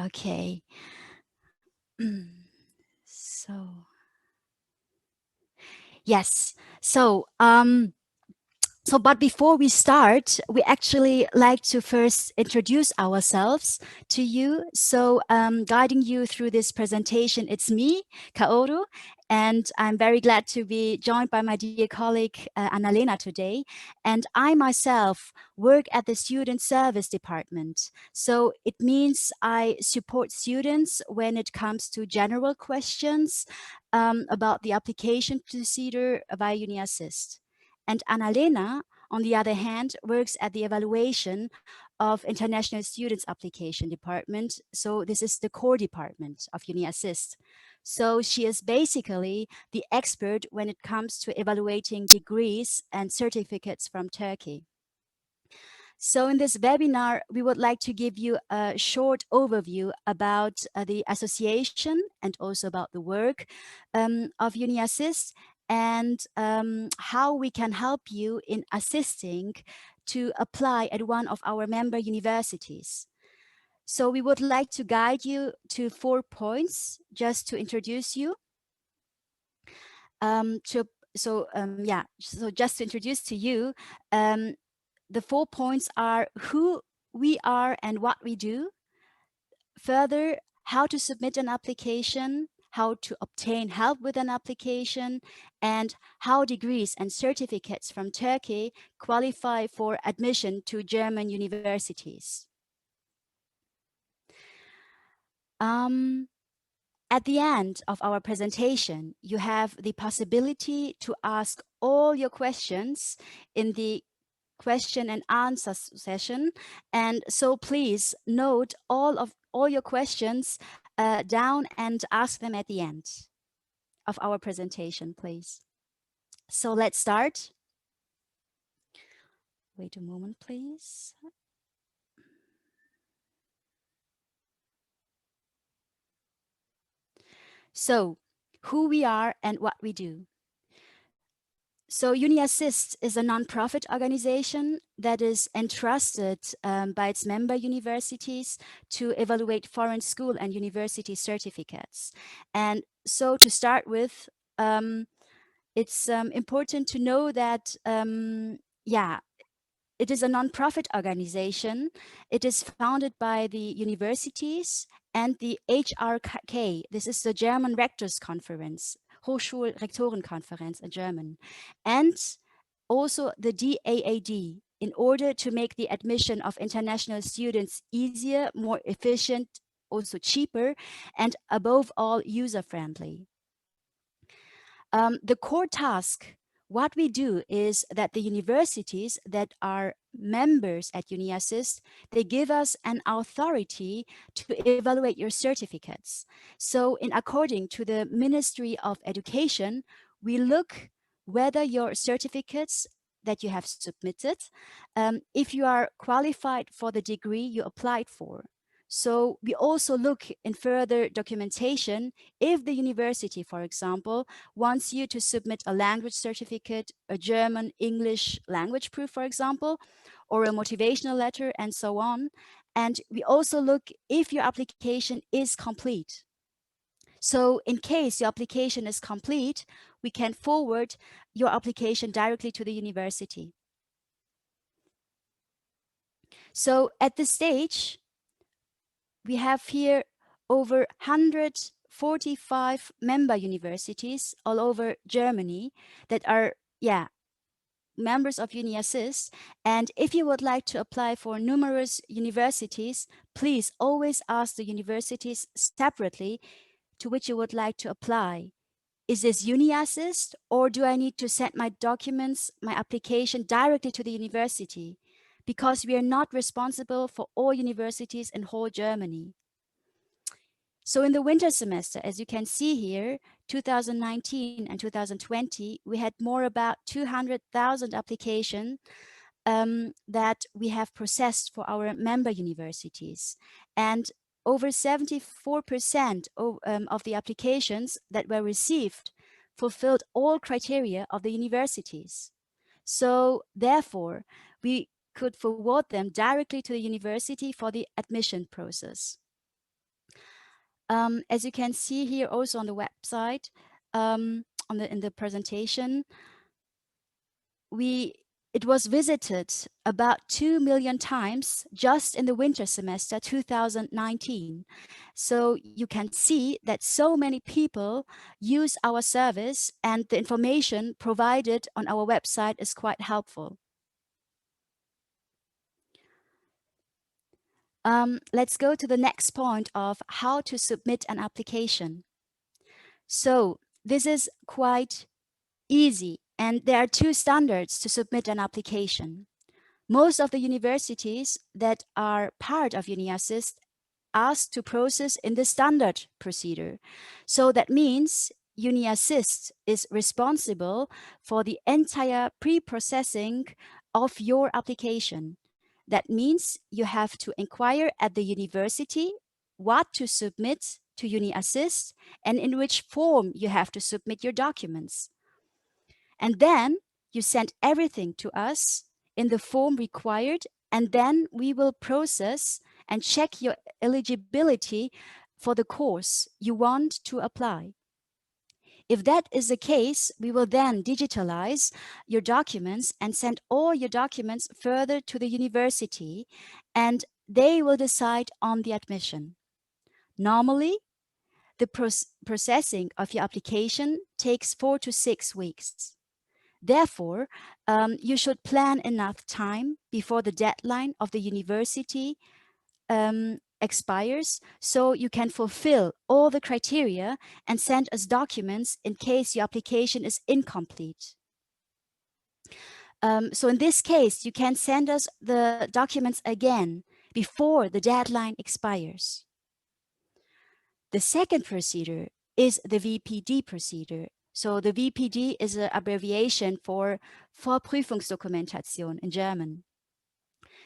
Okay. So, yes. But before we start, we actually like to first introduce ourselves to you. So guiding you through this presentation, it's me, Kaoru, and I'm very glad to be joined by my dear colleague, Annalena today. And I myself work at the Student Service Department. So it means I support students when it comes to general questions about the application procedure via uni-assist. And Annalena, on the other hand, works at the evaluation of international students application department. So this is the core department of uni-assist. So she is basically the expert when it comes to evaluating degrees and certificates from Turkey. So in this webinar, we would like to give you a short overview about the association and also about the work of uni-assist, and how we can help you in assisting to apply at one of our member universities. So we would like to guide you to 4 points just to introduce you. So just to introduce to you, the 4 points are who we are and what we do. Further, how to submit an application, how to obtain help with an application, and how degrees and certificates from Turkey qualify for admission to German universities. At the end of our presentation, you have the possibility to ask all your questions in the question and answer session. And so please note all your questions down and ask them at the end of our presentation, please. So let's start. Wait a moment, please. So who we are and what we do. So uni-assist is a non-profit organization that is entrusted by its member universities to evaluate foreign school and university certificates. And so to start with, it's important to know that, it is a non-profit organization. It is founded by the universities and the HRK. This is the German Rectors Conference, Hochschulrektorenkonferenz in German, and also the DAAD, in order to make the admission of international students easier, more efficient, also cheaper, and above all, user-friendly. The core task, what we do is that the universities that are members at uni-assist, they give us an authority to evaluate your certificates. So in according to the Ministry of Education, we look whether your certificates that you have submitted, if you are qualified for the degree you applied for. So we also look in further documentation if the university, for example, wants you to submit a language certificate, a German, English language proof, for example, or a motivational letter, and so on. And we also look if your application is complete. So in case your application is complete, we can forward your application directly to the university. So at this stage, we have here over 145 member universities all over Germany that are, members of uni-assist. And if you would like to apply for numerous universities, please always ask the universities separately to which you would like to apply. Is this uni-assist, or do I need to send my documents, my application directly to the university? Because we are not responsible for all universities in whole Germany. So in the winter semester, as you can see here, 2019 and 2020, we had more about 200,000 applications that we have processed for our member universities. And over 74% of the applications that were received fulfilled all criteria of the universities. So therefore, we could forward them directly to the university for the admission process. As you can see here also on the website, in the presentation, it was visited about 2 million times just in the winter semester 2019. So you can see that so many people use our service, and the information provided on our website is quite helpful. Let's go to the next point of how to submit an application. So this is quite easy, and there are two standards to submit an application. Most of the universities that are part of uni-assist ask to process in the standard procedure. So that means uni-assist is responsible for the entire pre-processing of your application. That means you have to inquire at the university what to submit to uni-assist and in which form you have to submit your documents. And then you send everything to us in the form required, and then we will process and check your eligibility for the course you want to apply. If that is the case, we will then digitalize your documents and send all your documents further to the university, and they will decide on the admission. Normally, the processing of your application takes 4 to 6 weeks. Therefore, you should plan enough time before the deadline of the university expires, so you can fulfill all the criteria and send us documents in case your application is incomplete. So in this case, you can send us the documents again before the deadline expires. The second procedure is the Vpd procedure. So the Vpd is an abbreviation for Vorprüfungsdokumentation in German.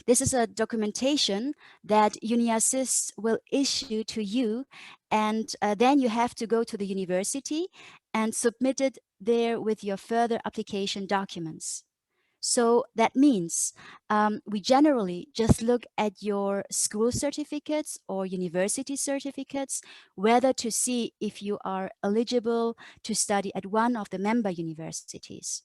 This is a documentation that uni-assist will issue to you, and then you have to go to the university and submit it there with your further application documents. So that means we generally just look at your school certificates or university certificates, whether to see if you are eligible to study at one of the member universities.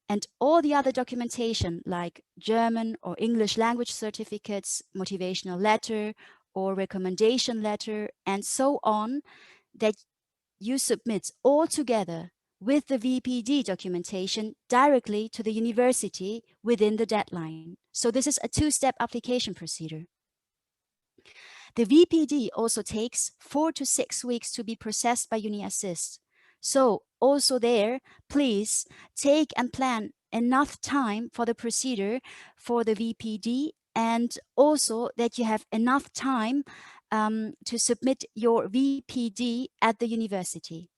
And all the other documentation like German or English language certificates, motivational letter or recommendation letter, and so on, that you submit all together with the Vpd documentation directly to the university within the deadline. So this is a two-step application procedure. The Vpd also takes 4 to 6 weeks to be processed by uni-assist. So also there, please take and plan enough time for the procedure for the Vpd, and also that you have enough time to submit your Vpd at the university.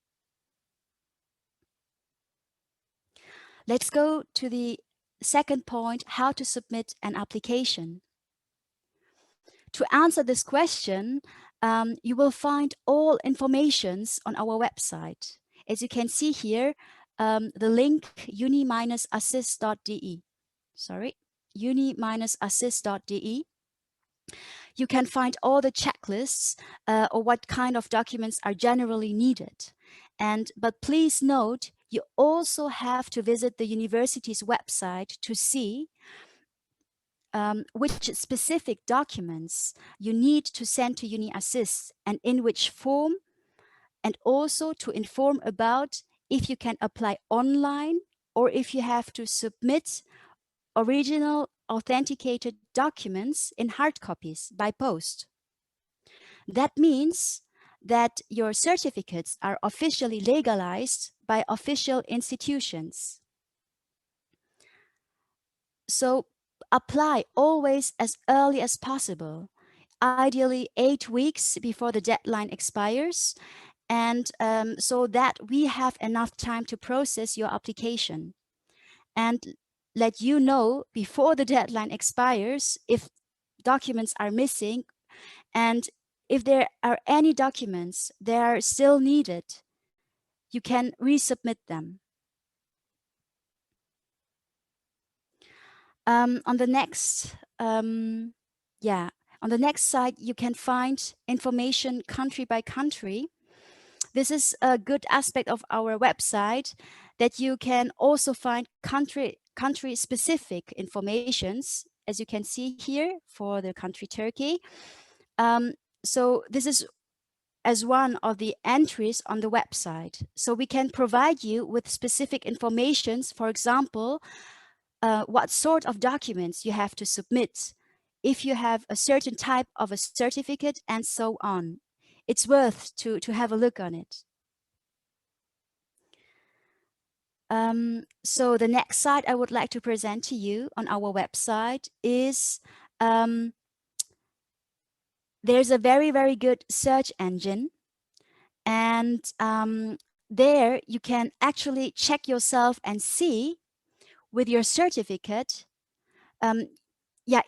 Let's go to the second point, how to submit an application. To answer this question, you will find all informations on our website. As you can see here, the link uni-assist.de. Sorry, uni-assist.de. You can find all the checklists or what kind of documents are generally needed. But please note, you also have to visit the university's website to see which specific documents you need to send to uni-assist and in which form, and also to inform about if you can apply online or if you have to submit original authenticated documents in hard copies by post. That means that your certificates are officially legalized by official institutions. So apply always as early as possible, ideally 8 weeks before the deadline expires, and so that we have enough time to process your application and let you know before the deadline expires if documents are missing, and if there are any documents that are still needed, you can resubmit them. On the next, On the next side, you can find information country by country. This is a good aspect of our website, that you can also find country specific informations, as you can see here for the country Turkey. So this is as one of the entries on the website. So we can provide you with specific informations, for example, what sort of documents you have to submit, if you have a certain type of a certificate, and so on. It's worth to have a look on it. So the next site I would like to present to you on our website is, there's a very, very good search engine. And there you can actually check yourself and see with your certificate,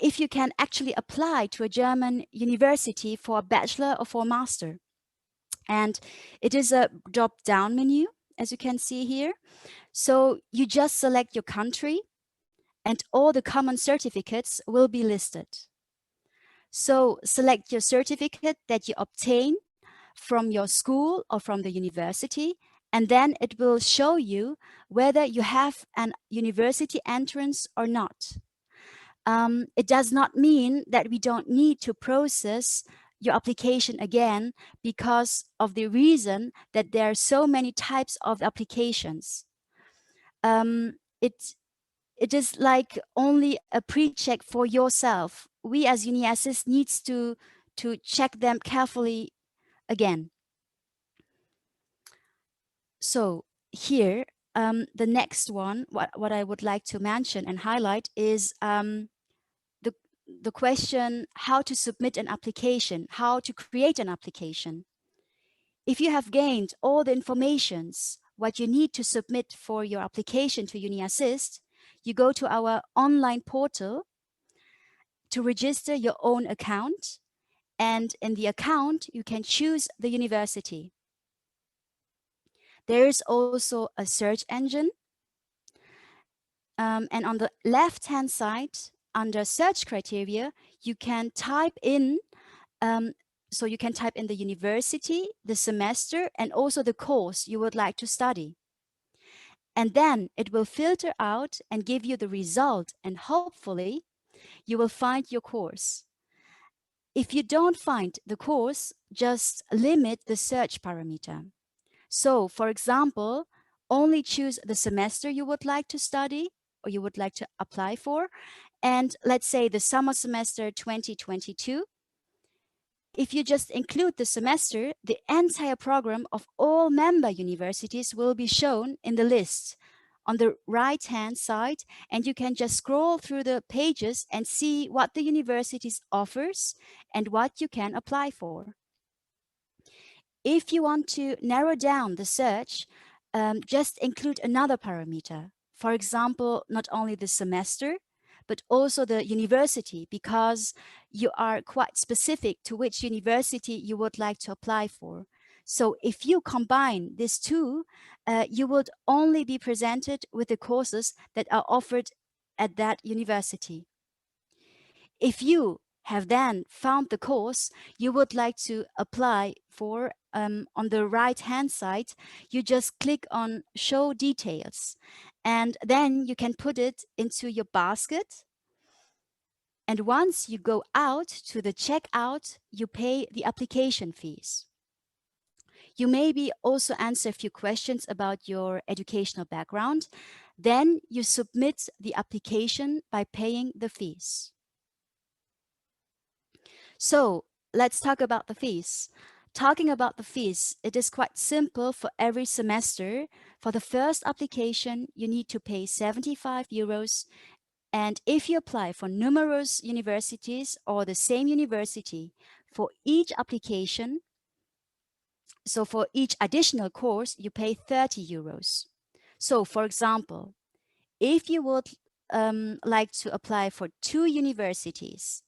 if you can actually apply to a German university for a bachelor or for a master. And it is a drop-down menu, as you can see here. So you just select your country and all the common certificates will be listed. So select your certificate that you obtain from your school or from the university, and then it will show you whether you have an university entrance or not. It does not mean that we don't need to process your application again, because of the reason that there are so many types of applications. It is like only a pre-check for yourself. We as uni-assist needs to check them carefully again. So here, the next one, what I would like to mention and highlight is the question how to submit an application, how to create an application. If you have gained all the informations, what you need to submit for your application to uni-assist, you go to our online portal to register your own account. And in the account, you can choose the university. There is also a search engine. And on the left-hand side, under search criteria, you can type in, so you can type in the university, the semester, and also the course you would like to study. And then it will filter out and give you the result, and hopefully you will find your course. If you don't find the course, just limit the search parameter. So, for example, only choose the semester you would like to study or you would like to apply for. And let's say the summer semester 2022. If you just include the semester, the entire program of all member universities will be shown in the list on the right-hand side, and you can just scroll through the pages and see what the universities offers and what you can apply for. If you want to narrow down the search, just include another parameter. For example, not only the semester, but also the university, because you are quite specific to which university you would like to apply for. So if you combine these two, you would only be presented with the courses that are offered at that university. If you have then found the course you would like to apply for, on the right-hand side, you just click on Show Details, and then you can put it into your basket. And once you go out to the checkout, you pay the application fees. You maybe also answer a few questions about your educational background. Then you submit the application by paying the fees. So let's talk about the fees. Talking about the fees, it is quite simple for every semester. For the first application, you need to pay 75 euros. And if you apply for numerous universities or the same university, for each application, so for each additional course, you pay 30 euros. So for example, if you would like to apply for 2 universities,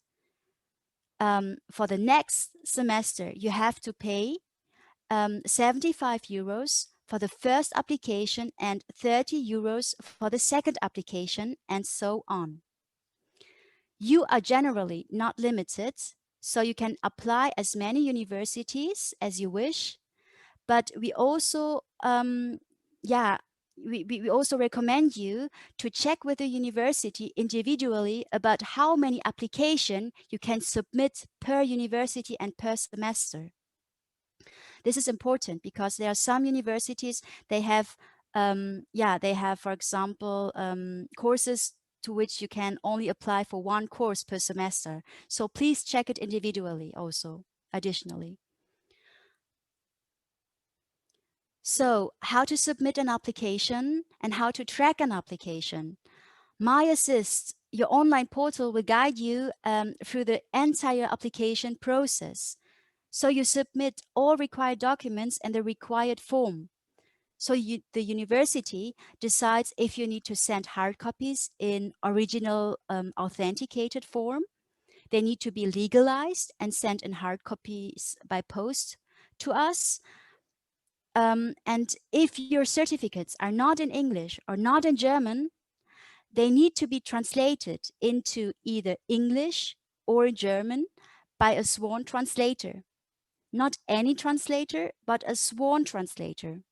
for the next semester, you have to pay 75 euros for the first application and 30 euros for the second application, and so on. You are generally not limited, So you can apply as many universities as you wish, but we also, we also recommend you to check with the university individually about how many applications you can submit per university and per semester. This is important because there are some universities, they have, for example, courses to which you can only apply for one course per semester. So please check it individually also, additionally. So how to submit an application and how to track an application. uni-assist, your online portal, will guide you through the entire application process. So you submit all required documents and the required form. So the university decides if you need to send hard copies in original authenticated form. They need to be legalized and sent in hard copies by post to us. And if your certificates are not in English or not in German, they need to be translated into either English or German by a sworn translator. Not any translator, but a sworn translator.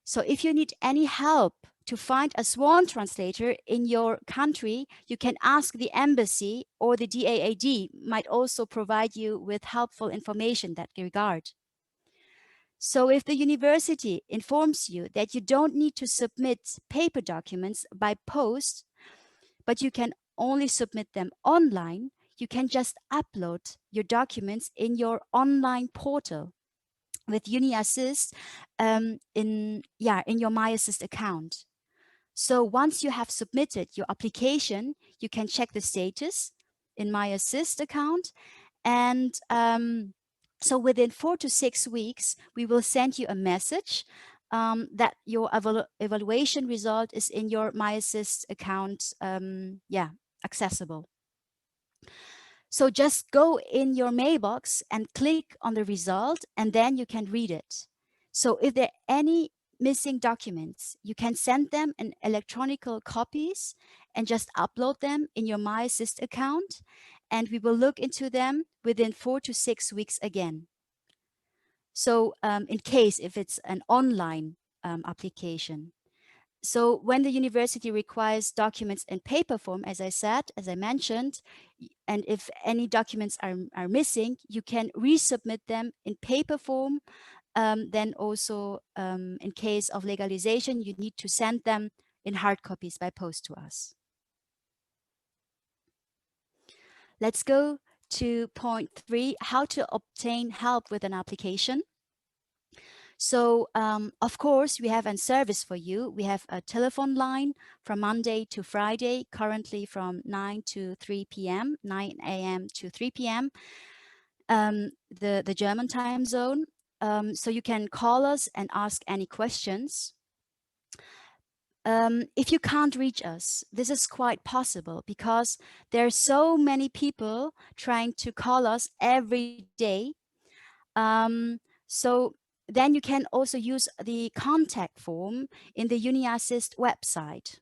So if you need any help to find a sworn translator in your country, you can ask the embassy, or the DAAD might also provide you with helpful information in that regard. So if the university informs you that you don't need to submit paper documents by post, but you can only submit them online, you can just upload your documents in your online portal with uni-assist in your uni-assist account. So once you have submitted your application, you can check the status in uni-assist account, and so within 4 to 6 weeks, we will send you a message that your evaluation result is in your uni-assist account, accessible. So just go in your mailbox and click on the result, and then you can read it. So if there are any missing documents, you can send them in electronic copies and just upload them in your uni-assist account, and we will look into them within 4 to 6 weeks again. So in case if it's an online application. So when the university requires documents in paper form, as I mentioned, and if any documents are missing, you can resubmit them in paper form. Then also in case of legalization, you need to send them in hard copies by post to us. Let's go to point 3, how to obtain help with an application. So of course, we have a service for you. We have a telephone line from Monday to Friday, currently from 9 to 3 p.m., 9 a.m. to 3 p.m., the German time zone. So you can call us and ask any questions. If you can't reach us, this is quite possible because there are so many people trying to call us every day. So then you can also use the contact form in the uni-assist website.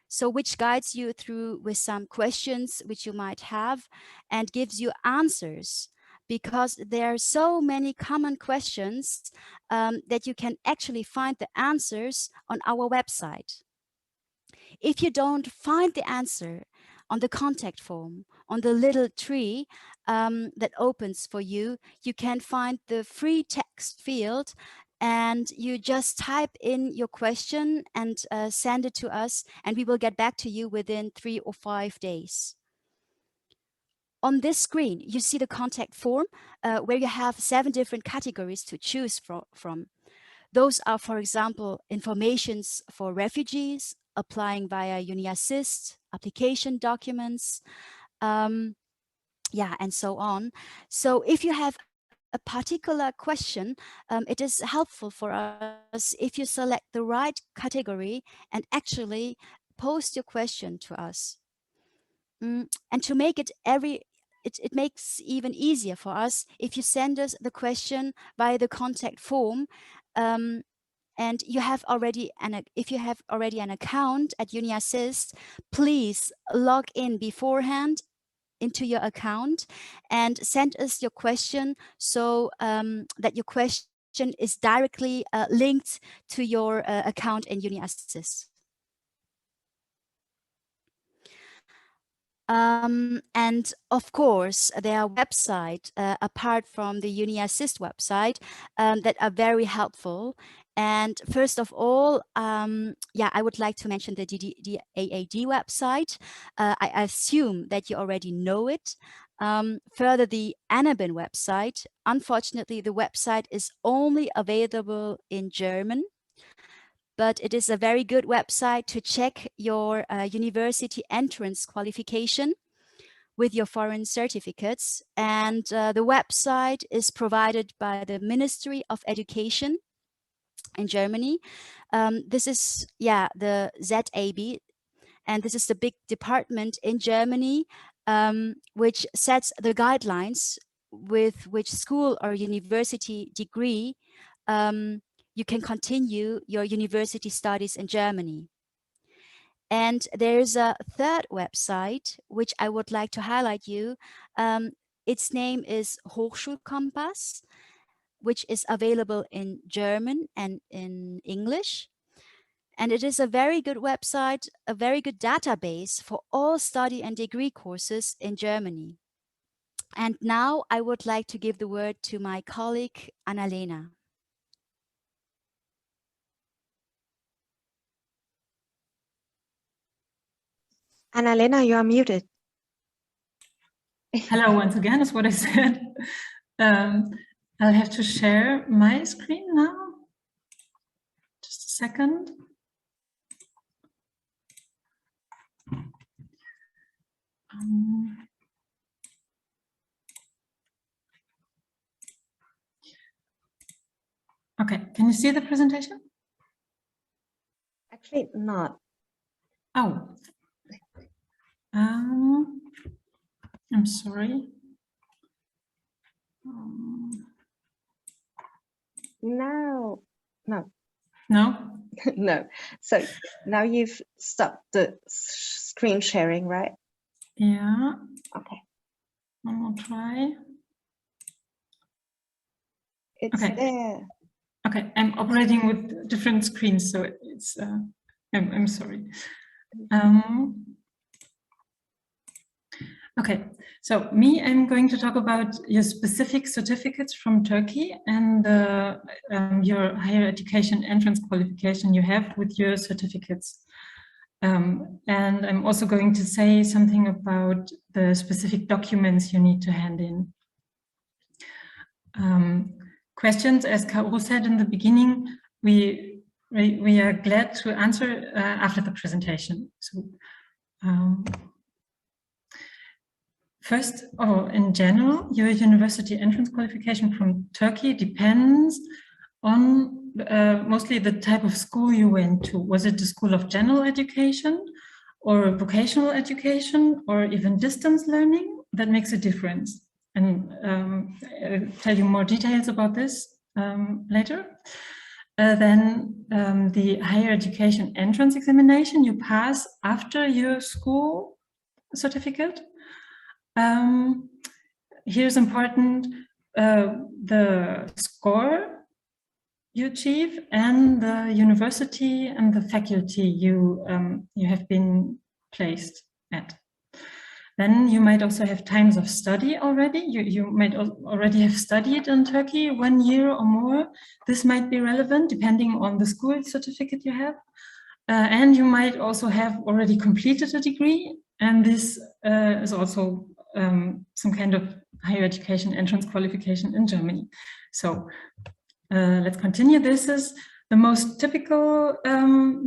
So which guides you through with some questions which you might have and gives you answers, because there are so many common questions that you can actually find the answers on our website. If you don't find the answer on the contact form, on the little tree that opens for you, you can find the free text field, and you just type in your question and send it to us, and we will get back to you within 3 or 5 days. On this screen, you see the contact form where you have 7 different categories to choose from. Those are, for example, informations for refugees, applying via uni-assist, application documents, and so on. So if you have a particular question, it is helpful for us if you select the right category and actually post your question to us. And to make it it makes even easier for us if you send us the question via the contact form. And you have already if you have already an account at uni-assist, please log in beforehand into your account and send us your question so that your question is directly linked to your account in uni-assist. And of course, there are websites apart from the uni-assist website that are very helpful. And first of all, yeah, I would like to mention the AAD website. I assume that you already know it. Further, the Alman website. Unfortunately, the website is only available in German, but it is a very good website to check your university entrance qualification with your foreign certificates. And the website is provided by the Ministry of Education in Germany. This is, yeah, the ZAB, and this is the big department in Germany which sets the guidelines with which school or university degree you can continue your university studies in Germany. And there's a third website, which I would like to highlight you. Its name is Hochschulkompass, which is available in German and in English. And it is a very good website, a very good database for all study and degree courses in Germany. And now I would like to give the word to my colleague, Annalena. Annalena, you are muted. Hello, once again, is what I said. I'll have to share my screen now. Just a second. Okay, can you see the presentation? Actually, not. Oh. I'm sorry. No. No? No. So now you've stopped the screen sharing, right? Yeah. Okay. One more try. It's there. Okay, I'm operating with different screens, so it's. I'm sorry. Okay, so I'm going to talk about your specific certificates from Turkey and your higher education entrance qualification you have with your certificates. And I'm also going to say something about the specific documents you need to hand in. Questions, as Kaoru said in the beginning, we are glad to answer after the presentation. So, first of all, in general, your university entrance qualification from Turkey depends on mostly the type of school you went to. Was it a school of general education or vocational education or even distance learning? That makes a difference. And I'll tell you more details about this later. Then the higher education entrance examination you pass after your school certificate. Here's important, the score you achieve and the university and the faculty you have been placed at. Then you might also have times of study already. You might already have studied in Turkey 1 year or more. This might be relevant depending on the school certificate you have. And you might also have already completed a degree. And this is also some kind of higher education entrance qualification in Germany. So let's continue. This is the most typical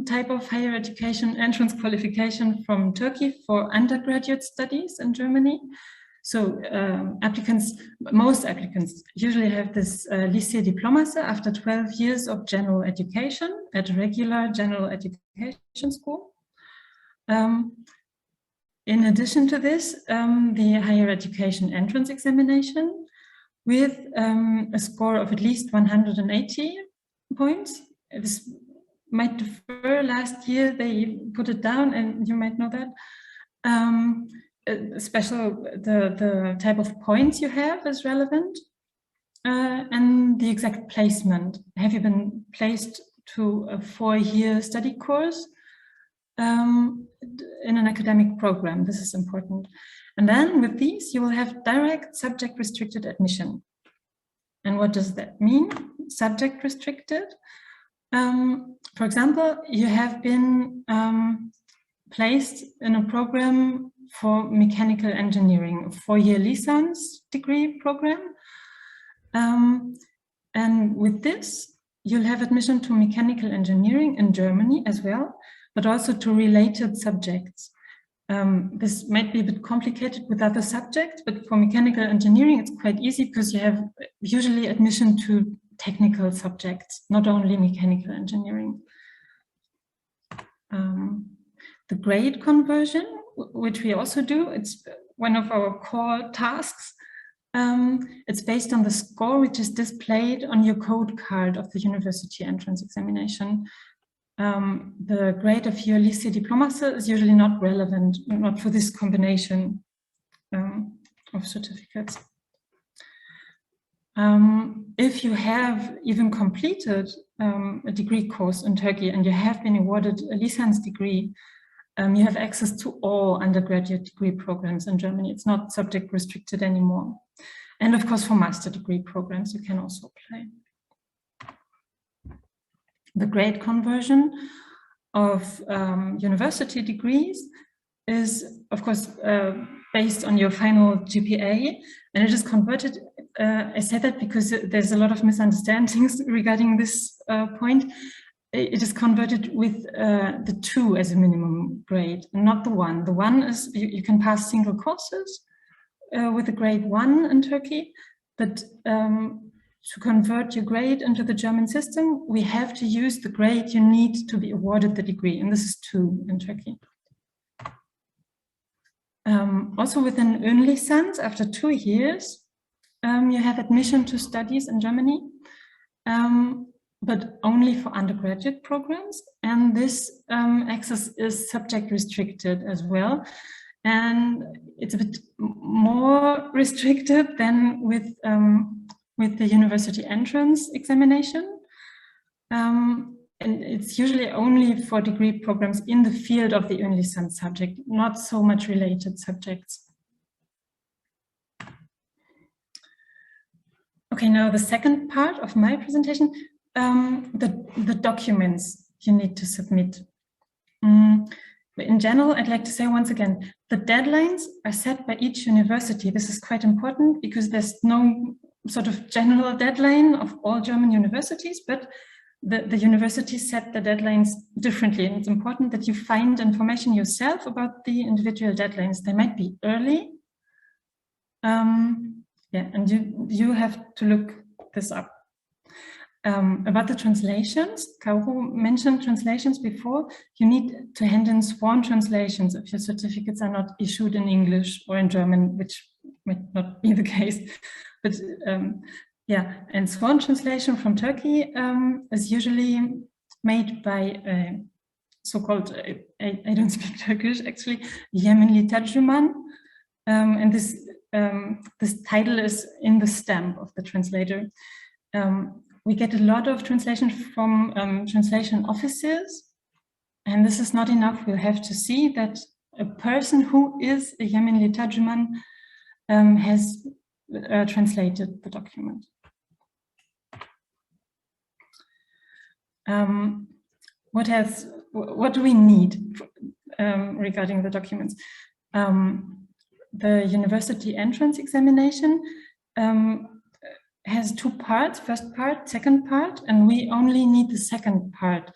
type of higher education entrance qualification from Turkey for undergraduate studies in Germany. So most applicants usually have this lycée diplômase after 12 years of general education at a regular general education school. In addition to this, the higher education entrance examination with a score of at least 180 points. This might differ. Last year they put it down, and you might know that. the type of points you have is relevant, and the exact placement. Have you been placed to a 4-year study course in an academic program? This is important. And then with these, you will have direct subject restricted admission. And what does that mean? Subject restricted. For example, you have been placed in a program for mechanical engineering, a 4-year license degree program. And with this, you'll have admission to mechanical engineering in Germany as well, but also to related subjects. This might be a bit complicated with other subjects, but for mechanical engineering, it's quite easy because you have usually admission to technical subjects, not only mechanical engineering. The grade conversion, which we also do, it's one of our core tasks. It's based on the score which is displayed on your code card of the university entrance examination. The grade of your lycée diplôme is usually not relevant, not for this combination of certificates. If you have even completed a degree course in Turkey and you have been awarded a license degree, you have access to all undergraduate degree programs in Germany. It's not subject restricted anymore. And of course, for master degree programs, you can also apply. The grade conversion of university degrees is, of course, based on your final GPA, and it is converted. I said that because there's a lot of misunderstandings regarding this point. It is converted with the 2 as a minimum grade, not the 1. The 1 is you can pass single courses with a grade 1 in Turkey, but to convert your grade into the German system, we have to use the grade you need to be awarded the degree, and this is 2 in Turkey. Also with an Uni-license, after 2 years, you have admission to studies in Germany, but only for undergraduate programs, and this access is subject restricted as well. And it's a bit more restricted than with the university entrance examination. And it's usually only for degree programs in the field of the Uni-license subject, not so much related subjects. Okay, now the second part of my presentation, the documents you need to submit. In general, I'd like to say once again, the deadlines are set by each university. This is quite important because there's no sort of general deadline of all German universities, but the universities set the deadlines differently. And it's important that you find information yourself about the individual deadlines. They might be early. And you have to look this up. About the translations, Kaoru mentioned translations before. You need to hand in sworn translations if your certificates are not issued in English or in German, which might not be the case. But and sworn translation from Turkey is usually made by a so-called, I don't speak Turkish actually, Yemenli tercüman, and this title is in the stamp of the translator. We get a lot of translation from translation offices, and this is not enough. We'll have to see that a person who is a Yemenli tercüman has translated the document. What do we need regarding the documents? The university entrance examination has 2 parts, first part, second part, and we only need the second part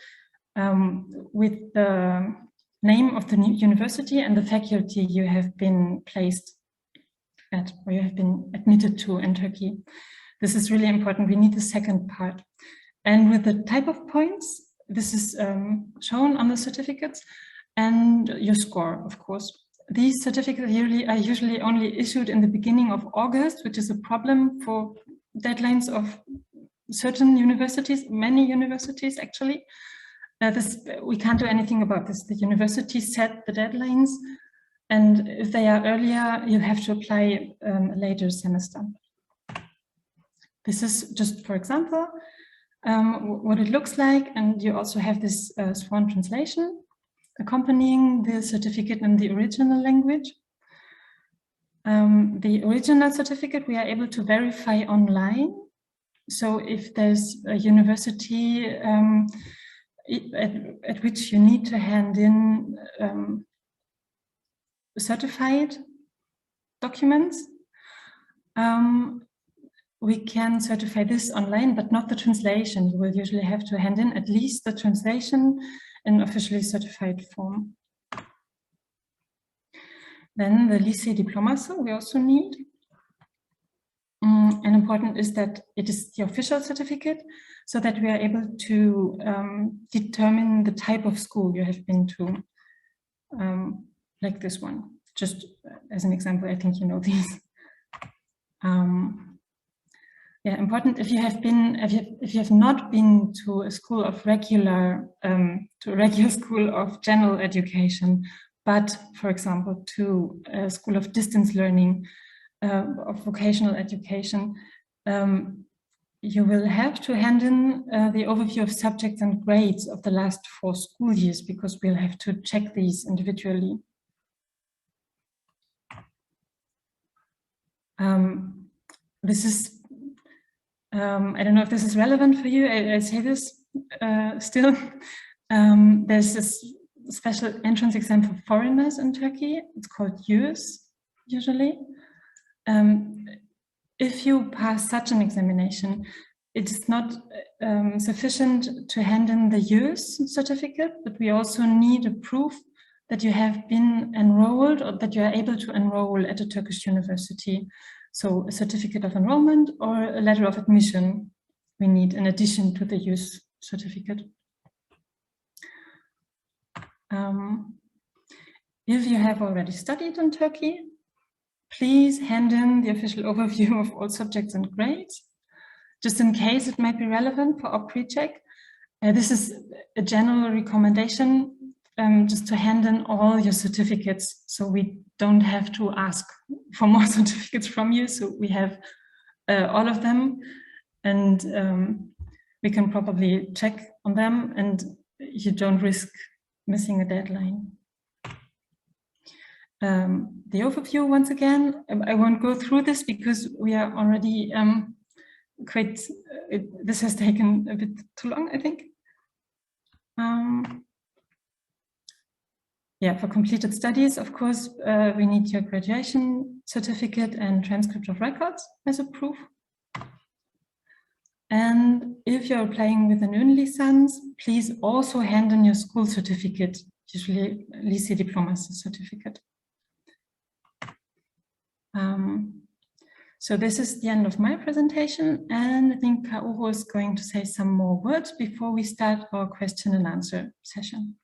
with the name of the university and the faculty you have been placed at, or you have been admitted to in Turkey. This is really important. We need the second part. And with the type of points, this is shown on the certificates, and your score, of course. These certificates are usually only issued in the beginning of August, which is a problem for deadlines of certain universities, many universities actually. We can't do anything about this. The universities set the deadlines, And if they are earlier, you have to apply a later semester. This is just, for example, what it looks like. And you also have this sworn translation accompanying the certificate in the original language. The original certificate we are able to verify online. So if there's a university at which you need to hand in certified documents, we can certify this online, but not the translation. You will usually have to hand in at least the translation in officially certified form. Then the lycée diplomatie we also need. And important is that it is the official certificate, so that we are able to determine the type of school you have been to, like this one. Just as an example, I think you know these. Yeah, important if you have not been to a school of regular school of general education, but for example to a school of distance learning, of vocational education, you will have to hand in the overview of subjects and grades of the last 4 school years, because we'll have to check these individually. This is, I don't know if this is relevant for you, I say this still. There's this special entrance exam for foreigners in Turkey. It's called UAS, usually. If you pass such an examination, it is not sufficient to hand in the UAS certificate, but we also need a proof that you have been enrolled, or that you are able to enroll at a Turkish university. So a certificate of enrollment or a letter of admission we need in addition to the UAS certificate. If you have already studied in Turkey, please hand in the official overview of all subjects and grades, just in case it might be relevant for our pre-check. This is a general recommendation, just to hand in all your certificates, so we don't have to ask for more certificates from you. So we have all of them, and we can probably check on them, and you don't risk missing a deadline. The overview, once again, I won't go through this because we are already this has taken a bit too long, I think. Yeah, for completed studies, of course, we need your graduation certificate and transcript of records as a proof. And if you're applying with an uni-license, please also hand in your school certificate, usually lycée diplomatie certificate. So this is the end of my presentation, and I think Kaoru is going to say some more words before we start our question and answer session.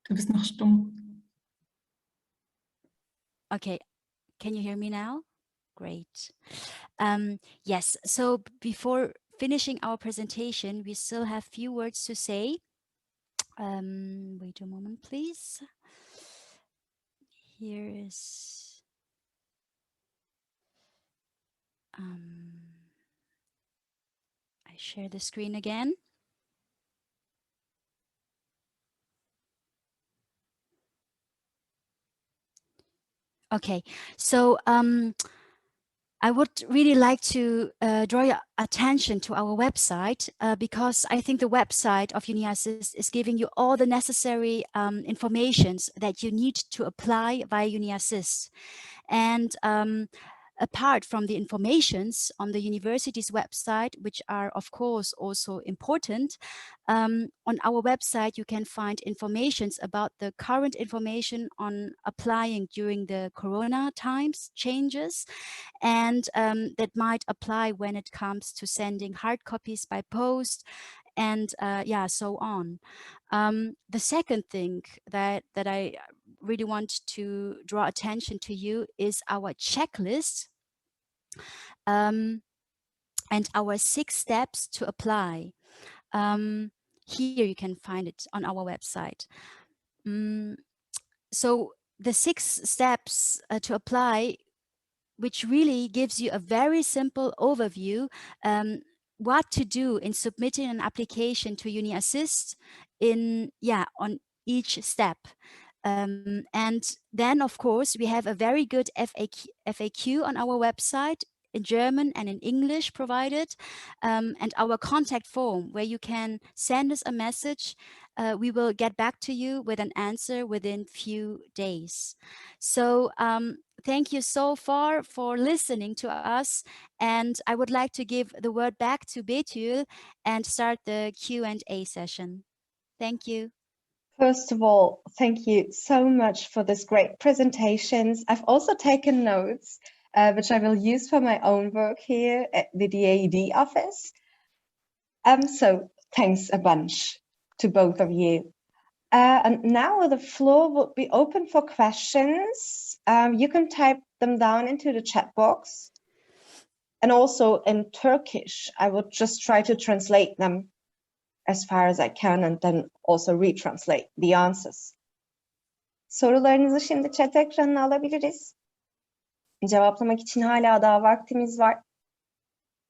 Du bist noch stumm. Okay, can you hear me now? Great. Yes, so before finishing our presentation, we still have few words to say. Wait a moment, please. Here is I share the screen again. Okay, so I would really like to draw your attention to our website because I think the website of uni-assist is giving you all the necessary informations that you need to apply via uni-assist. And apart from the informations on the university's website, which are of course also important, on our website you can find informations about the current information on applying during the Corona times changes, and that might apply when it comes to sending hard copies by post, and yeah, so on. The second thing that I really want to draw attention to you is our checklist. and our 6 steps to apply. Here you can find it on our website. So the 6 steps to apply, which really gives you a very simple overview what to do in submitting an application to uni-assist on each step. And then, of course, we have a very good FAQ on our website in German and in English provided, and our contact form where you can send us a message. We will get back to you with an answer within few days. So thank you so far for listening to us, and I would like to give the word back to Betül and start the Q&A session. Thank you. First of all, thank you so much for this great presentations. I've also taken notes, which I will use for my own work here at the DAED office. So thanks a bunch to both of you. And now the floor will be open for questions. You can type them down into the chat box. And also in Turkish, I will just try to translate them as far as I can and then also retranslate the answers. Sorularınızı şimdi chat ekranına alabiliriz. Cevaplamak için hala daha vaktimiz var.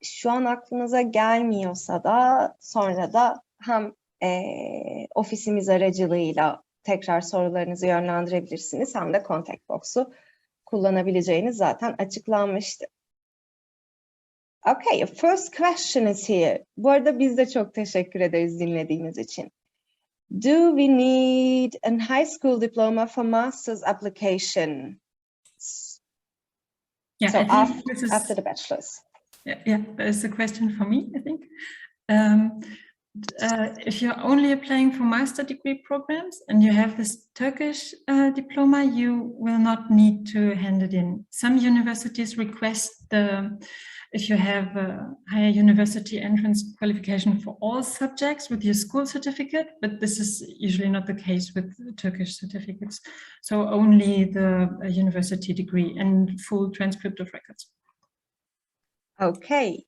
Şu an aklınıza gelmiyorsa da sonra da hem ofisimiz aracılığıyla tekrar sorularınızı yönlendirebilirsiniz hem de contact box'u kullanabileceğiniz zaten açıklanmıştı. Okay, your first question is here. Bu arada biz de çok teşekkür ederiz dinlediğiniz için. Do we need a high school diploma for master's application? Yeah, So I after the bachelor's. Yeah, there's a question for me, I think. If you're only applying for master degree programs and you have this Turkish diploma, you will not need to hand it in. Some universities request if you have a higher university entrance qualification for all subjects with your school certificate, but this is usually not the case with Turkish certificates. So only the university degree and full transcript of records. Okay.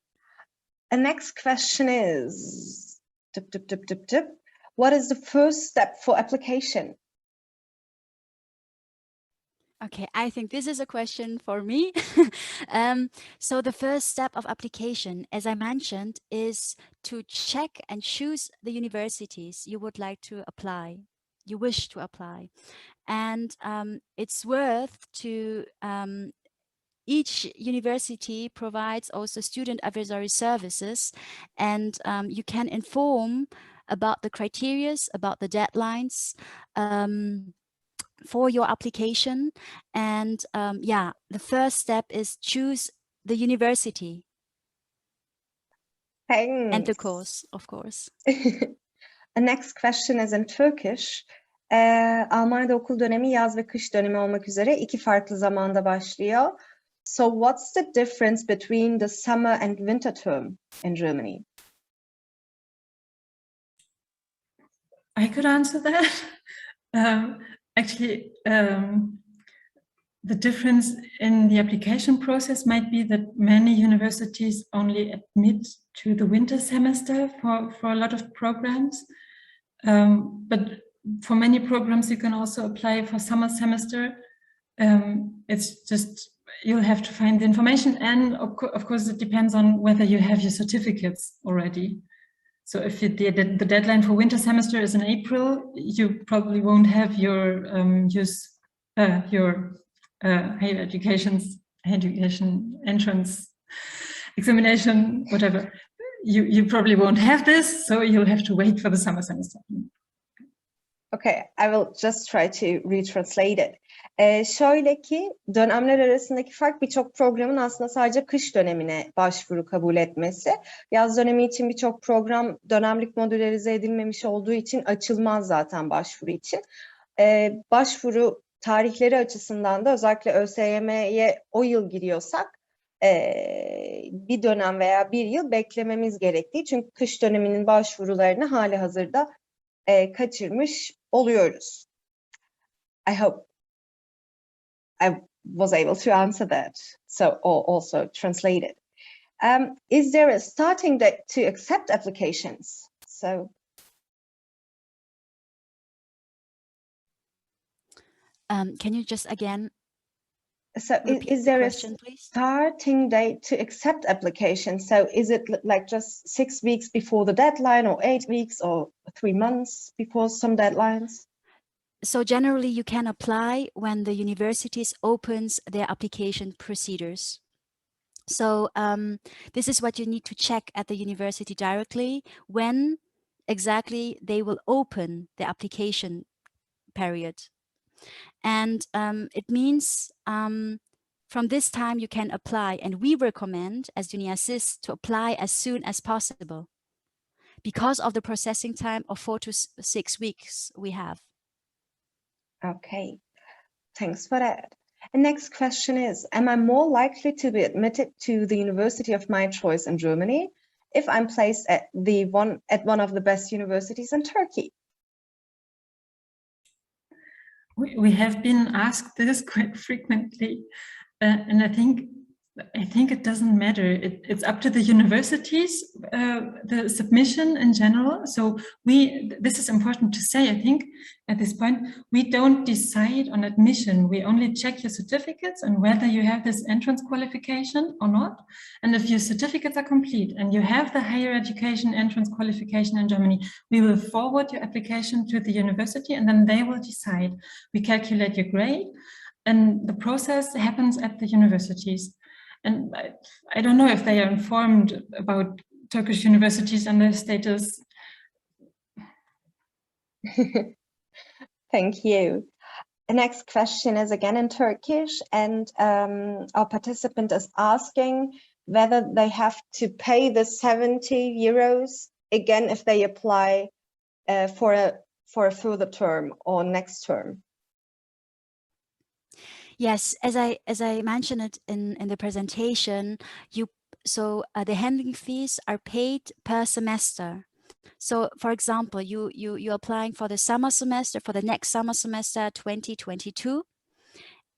The next question is, what is the first step for application? Okay, I think this is a question for me. So the first step of application, as I mentioned, is to check and choose the universities you would like to apply, you wish to apply. And it's worth to, each university provides also student advisory services, and you can inform about the criteria, about the deadlines, for your application. And the first step is choose the university. Thanks. And the course, of course. The next question is in Turkish. Almanya'da okul dönemi yaz ve kış dönemi olmak üzere 2 farklı zamanda başlıyor. So what's the difference between the summer and winter term in Germany? I could answer that. Actually, the difference in the application process might be that many universities only admit to the winter semester for a lot of programs. But for many programs, you can also apply for summer semester. It's just, you'll have to find the information. And of course, it depends on whether you have your certificates already. So if the deadline for winter semester is in April, you probably won't have your higher education entrance examination, whatever. You probably won't have this, so you'll have to wait for the summer semester. Okay, I will just try to retranslate it. Şöyle ki dönemler arasındaki fark birçok programın aslında sadece kış dönemine başvuru kabul etmesi. Yaz dönemi için birçok program dönemlik modülerize edilmemiş olduğu için açılmaz zaten başvuru için. Başvuru tarihleri açısından da özellikle ÖSYM'ye o yıl giriyorsak bir dönem veya bir yıl beklememiz gerektiği. Çünkü kış döneminin başvurularını hali hazırda kaçırmış oluyoruz. I hope I was able to answer that, so also translated. Is there a starting date to accept applications? So. Can you just again So is there question, a please? starting date to accept applications? So is it like just 6 weeks before the deadline, or 8 weeks, or 3 months before some deadlines? So generally you can apply when the universities opens their application procedures. So this is what you need to check at the university directly, when exactly they will open the application period. And it means from this time you can apply, and we recommend as uni-assist to apply as soon as possible because of the processing time of 4 to 6 weeks we have. Okay, thanks for that. The next question is, am I more likely to be admitted to the university of my choice in Germany if I'm placed at one of the best universities in Turkey? We have been asked this quite frequently, and I think it doesn't matter. It's up to the universities, the submission in general. So this is important to say, I think, at this point, we don't decide on admission. We only check your certificates and whether you have this entrance qualification or not. And if your certificates are complete and you have the higher education entrance qualification in Germany, we will forward your application to the university and then they will decide. We calculate your grade and the process happens at the universities. And I don't know if they are informed about Turkish universities and their status. Thank you. The next question is again in Turkish, and our participant is asking whether they have to pay the 70 euros again if they apply for a further term or next term. Yes, as I mentioned it in the presentation, the handling fees are paid per semester. So, for example, you're applying for the summer semester, for the next summer semester 2022,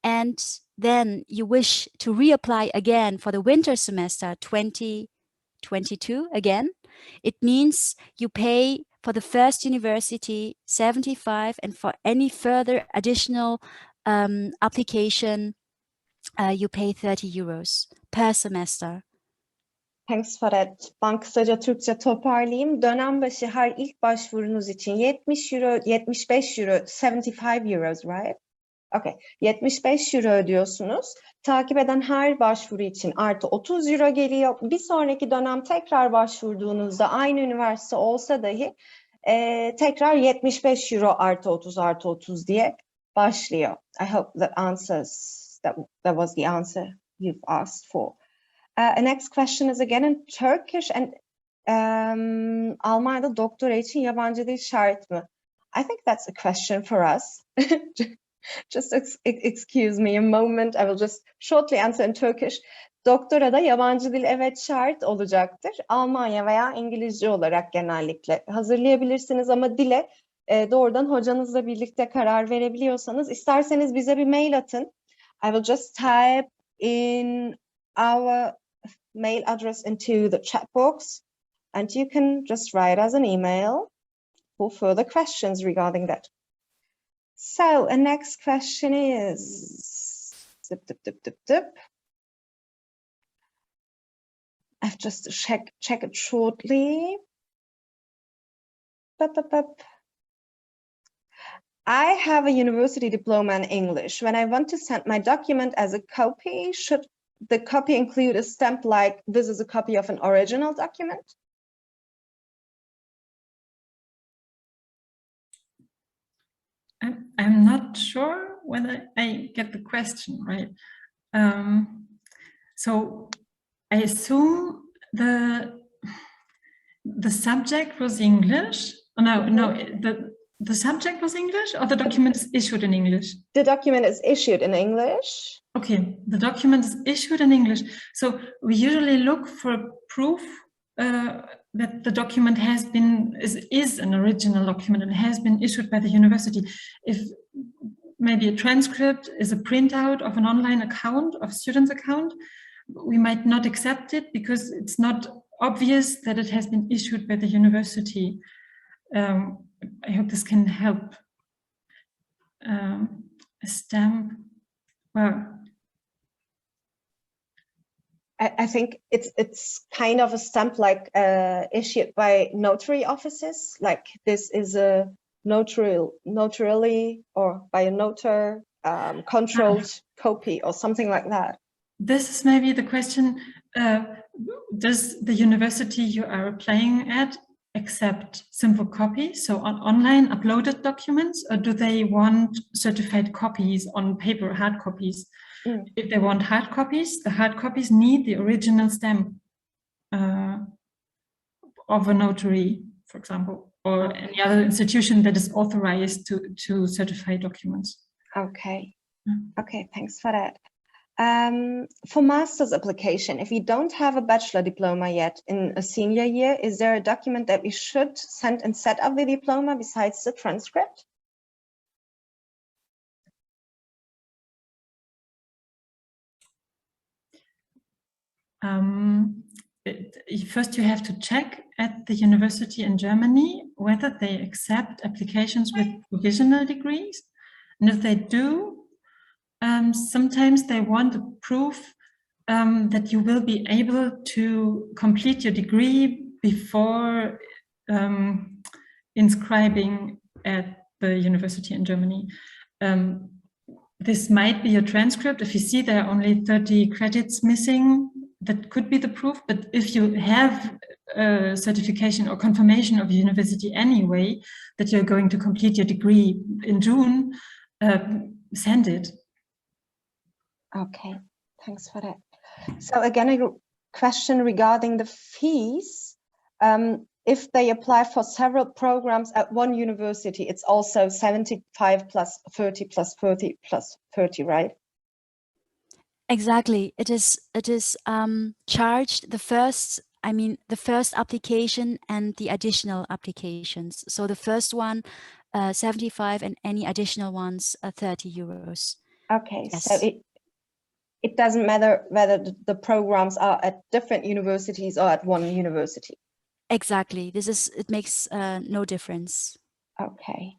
and then you wish to reapply again for the winter semester 2022 again. It means you pay for the first university 75, and for any further additional application, you pay 30 euros per semester. Thanks for that. Ben kısaca Türkçe toparlayayım. Dönem başı her ilk başvurunuz için 70 euro, 75 euro, 75 euros, right? Okay. 75 euro ödüyorsunuz. Takip eden her başvuru için artı 30 euro geliyor. Bir sonraki dönem tekrar başvurduğunuzda aynı üniversite olsa dahi tekrar 75 euro artı 30 diye başlıyor. I hope that was the answer you've asked for. Next question is again in Turkish, and Almanya'da doktora için yabancı dil şart mı? I think that's a question for us. Just excuse me a moment. I will just shortly answer in Turkish. Doktorada yabancı dil evet şart olacaktır. Almanya veya İngilizce olarak genellikle hazırlayabilirsiniz ama dile doğrudan hocanızla birlikte karar verebiliyorsanız isterseniz bize bir mail atın. I will just type in our mail address into the chat box and you can just write us an email for further questions regarding that. So, the next question is, I've just check it shortly. I have a university diploma in English. When I want to send my document as a copy, should the copy include a stamp like this is a copy of an original document? I'm not sure whether I get the question right. So I assume the subject was English. No, the subject was English, or the document is issued in English? The document is issued in English. Okay, the document is issued in English. So we usually look for proof that the document is an original document and has been issued by the university. If maybe a transcript is a printout of an online account, of student's account, we might not accept it because it's not obvious that it has been issued by the university. I hope this can help. A stamp, well, I think it's kind of a stamp like issued by notary offices, like this is a notarially or by a notar controlled copy or something like that. This is maybe the question, does the university you are applying at accept simple copies, so on online uploaded documents, or do they want certified copies on paper, hard copies? If they want hard copies, the hard copies need the original stamp of a notary, for example, or any other institution that is authorized to certify documents. Okay. Okay, thanks for that. For master's application, if you don't have a bachelor diploma yet in a senior year, is there a document that we should send and set up the diploma besides the transcript? First, you have to check at the university in Germany whether they accept applications with provisional degrees. And if they do, sometimes they want a proof that you will be able to complete your degree before inscribing at the university in Germany. This might be a transcript. If you see there are only 30 credits missing, that could be the proof. But if you have a certification or confirmation of the university anyway, that you're going to complete your degree in June, send it. Okay, thanks for that. So again, a question regarding the fees. If they apply for several programs at one university, it's also 75 plus 30 plus 30 plus 30, right? Exactly. It is charged the first application and the additional applications. So the first one, 75, and any additional ones, 30 euros. Okay, yes. So it doesn't matter whether the programs are at different universities or at one university. Exactly. It makes no difference. Okay.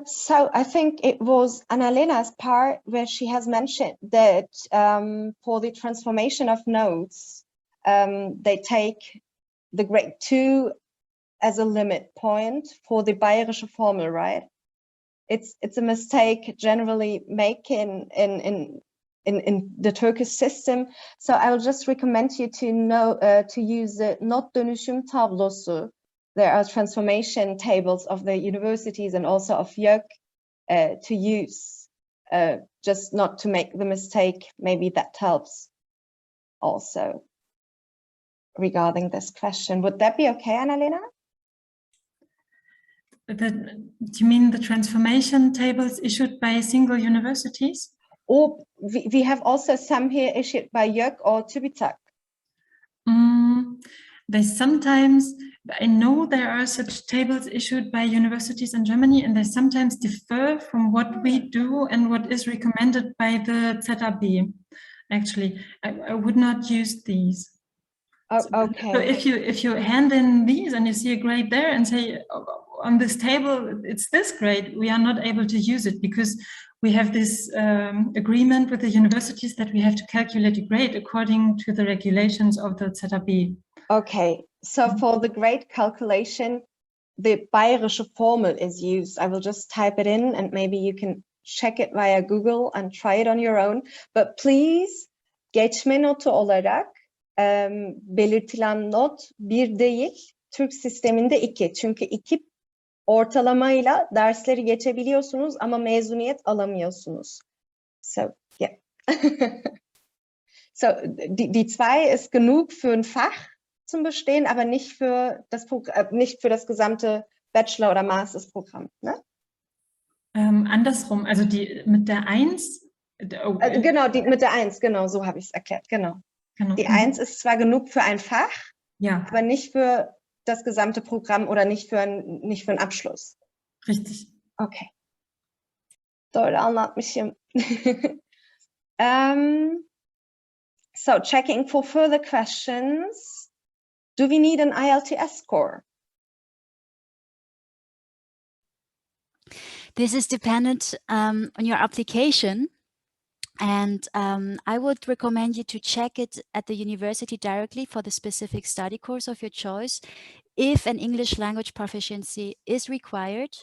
So I think it was Annalena's part where she has mentioned that for the transformation of notes, they take the grade 2 as a limit point for the bayerische Formel, right? It's a mistake generally made in the Turkish system. So I will just recommend you to use the not dönüşüm tablosu. There are transformation tables of the universities and also of YÖK to use, just not to make the mistake. Maybe that helps also regarding this question. Would that be okay, Annalena? Do you mean the transformation tables issued by single universities? Or we have also some here issued by YÖK or TÜBİTAK. They sometimes, I know there are such tables issued by universities in Germany, and they sometimes differ from what we do and what is recommended by the ZAB. Actually, I would not use these. Oh, okay. So if you hand in these and you see a grade there and say, on this table, it's this grade, we are not able to use it because we have this agreement with the universities that we have to calculate a grade according to the regulations of the ZAB. Okay, so for the grade calculation, the bayerische Formel is used. I will just type it in and maybe you can check it via Google and try it on your own. But please, geçme notu olarak belirtilen not 1 değil, Türk sisteminde 2. Çünkü 2 ortalamayla dersleri geçebiliyorsunuz ama mezuniyet alamıyorsunuz. So, yeah. So, die 2 ist genug für ein Fach zum Bestehen, aber nicht für das gesamte Bachelor- oder Masterprogramm, ne? Andersrum, also die mit der 1. Genau, die mit der 1, genau, so habe ich es erklärt, genau. Die 1 ist zwar genug für ein Fach, ja, aber nicht für das gesamte Programm oder nicht für einen Abschluss. Richtig. Okay. Doğru anlatmışım. So checking for further questions, do we need an IELTS score? This is dependent on your application. And I would recommend you to check it at the university directly for the specific study course of your choice, if an English language proficiency is required.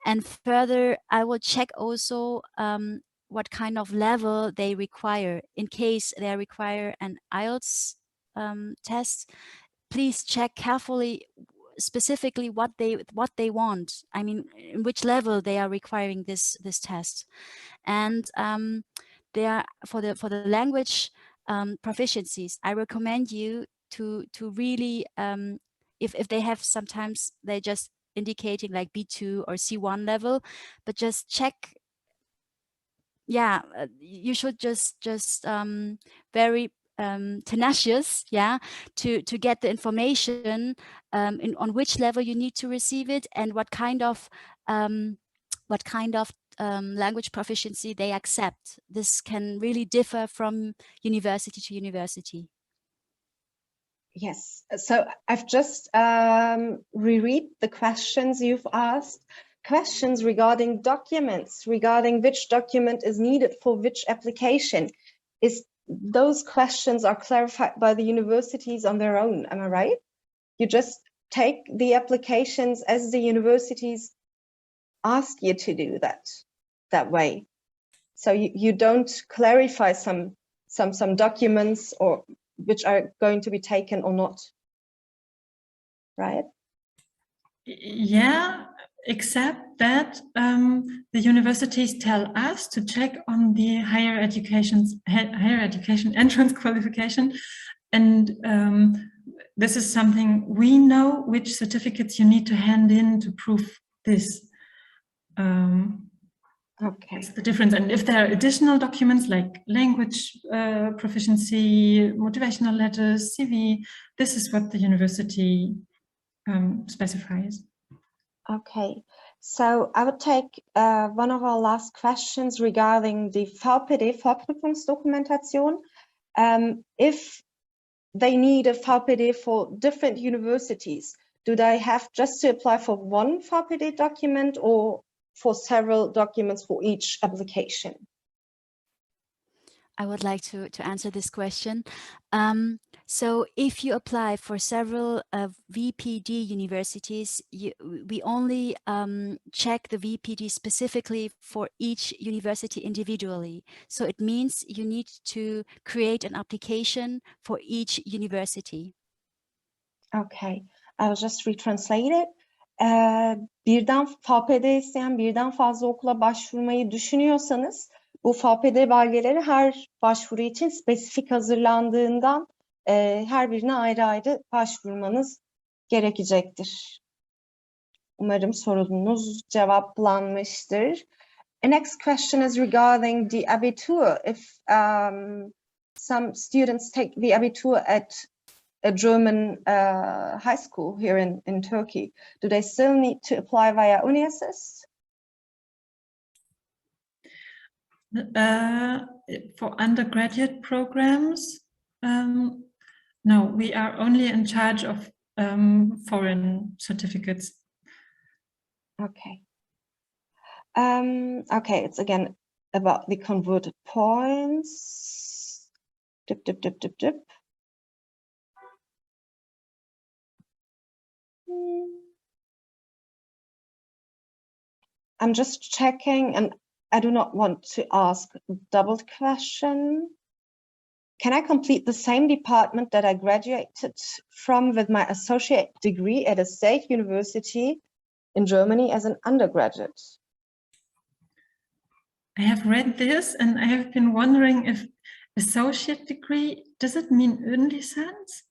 And further, I will check also what kind of level they require. In case they require an IELTS test, please check carefully specifically what they want. I mean, in which level they are requiring this test. And they are for the language proficiencies, I recommend you to really if they have, sometimes they just indicating like B2 or C1 level, but just check. Yeah, you should just very tenacious, yeah, to get the information on which level you need to receive it, and what kind of language proficiency they accept. This can really differ from university to university. Yes, so I've just reread the questions you've asked. Questions regarding documents, regarding which document is needed for which application. Those questions are clarified by the universities on their own, am I right? You just take the applications as the universities ask you to do that way. So you don't clarify some documents or which are going to be taken or not, right? Yeah, except that the universities tell us to check on the higher education entrance qualification, and this is something we know which certificates you need to hand in to prove this. Okay. That's the difference. And if there are additional documents like language proficiency, motivational letters, CV, this is what the university specifies. Okay, so I would take one of our last questions regarding the VPD, Vorprüfungsdokumentation. If they need a VPD for different universities, do they have just to apply for one VPD document or for several documents for each application? I would like to answer this question. So if you apply for several VPD universities, we only check the VPD specifically for each university individually. So it means you need to create an application for each university. Okay, I will just retranslate it. VPD isteyen birden fazla okula başvurmayı düşünüyorsanız, bu VPD belgeleri her başvuru için spesifik hazırlandığından her birine ayrı ayrı başvurmanız gerekecektir. Umarım sorunuz cevaplanmıştır. The next question is regarding the Abitur. If some students take the Abitur at a German high school here in Turkey, do they still need to apply via uni-assist? For undergraduate programs, no, we are only in charge of foreign certificates. Okay. Okay, it's again about the converted points. Dip, dip, dip, dip, dip. I'm just checking, and I do not want to ask a double question. Can I complete the same department that I graduated from with my associate degree at a state university in Germany as an undergraduate? I have read this and I have been wondering if associate degree, does it mean uni-assist?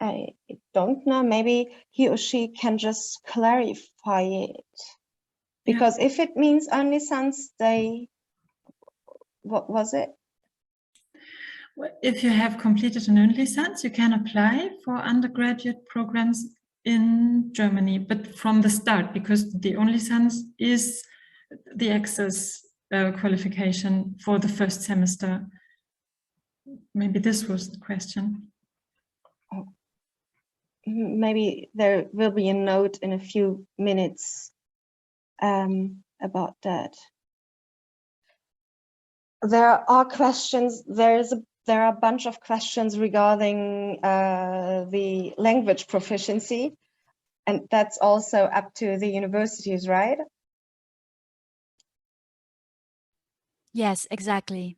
I don't know, maybe he or she can just clarify it. Because if it means only since what was it? If you have completed an uni-assist, you can apply for undergraduate programs in Germany, but from the start, because the uni-assist is the access qualification for the first semester. maybe this was the question. Oh. Maybe there will be a note in a few minutes about that. There are questions. There are a bunch of questions regarding the language proficiency, and that's also up to the universities, right? Yes, exactly.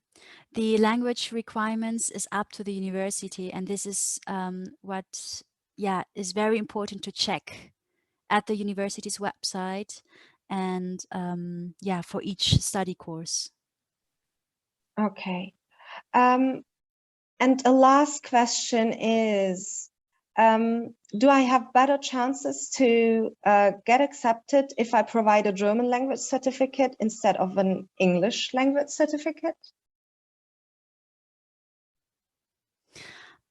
The language requirements is up to the university, and this is what, yeah, is very important to check at the university's website, and yeah, for each study course. Okay. And a last question is, do I have better chances to get accepted if I provide a German language certificate instead of an English language certificate?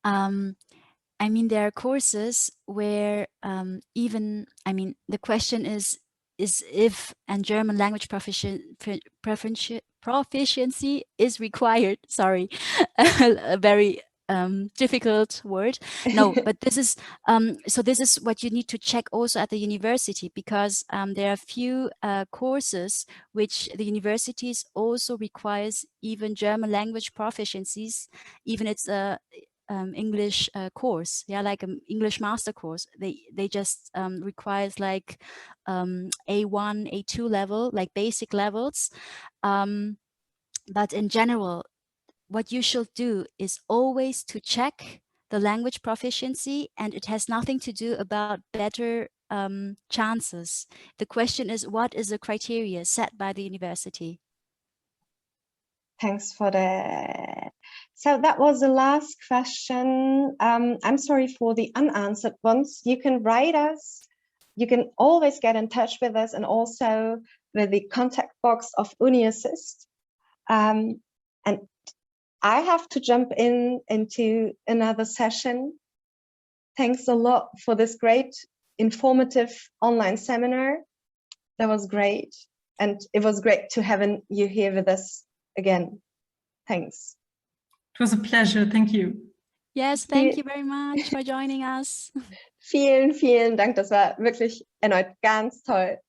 I mean, there are courses where even, I mean, the question is if and German language proficiency is required. Sorry, a very difficult word. No, but this is so this is what you need to check also at the university, because there are few courses which the universities also requires even German language proficiencies, even it's a English course, yeah, like an English master course. They just requires like A1, A2 level, like basic levels. But in general, what you should do is always to check the language proficiency, and it has nothing to do about better chances. The question is, what is the criteria set by the university? Thanks for that. So that was the last question. I'm sorry for the unanswered ones. You can write us. You can always get in touch with us, and also with the contact box of uni-assist. And I have to jump into another session. Thanks a lot for this great, informative online seminar. That was great. And it was great to have you here with us again. Thanks. It was a pleasure. Thank you. Yes, thank you very much for joining us. Vielen, vielen Dank. Das war wirklich erneut ganz toll.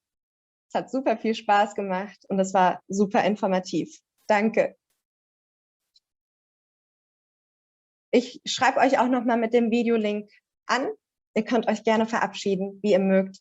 Es hat super viel Spaß gemacht und es war super informativ. Danke. Ich schreibe euch auch noch mal mit dem Videolink an. Ihr könnt euch gerne verabschieden, wie ihr mögt.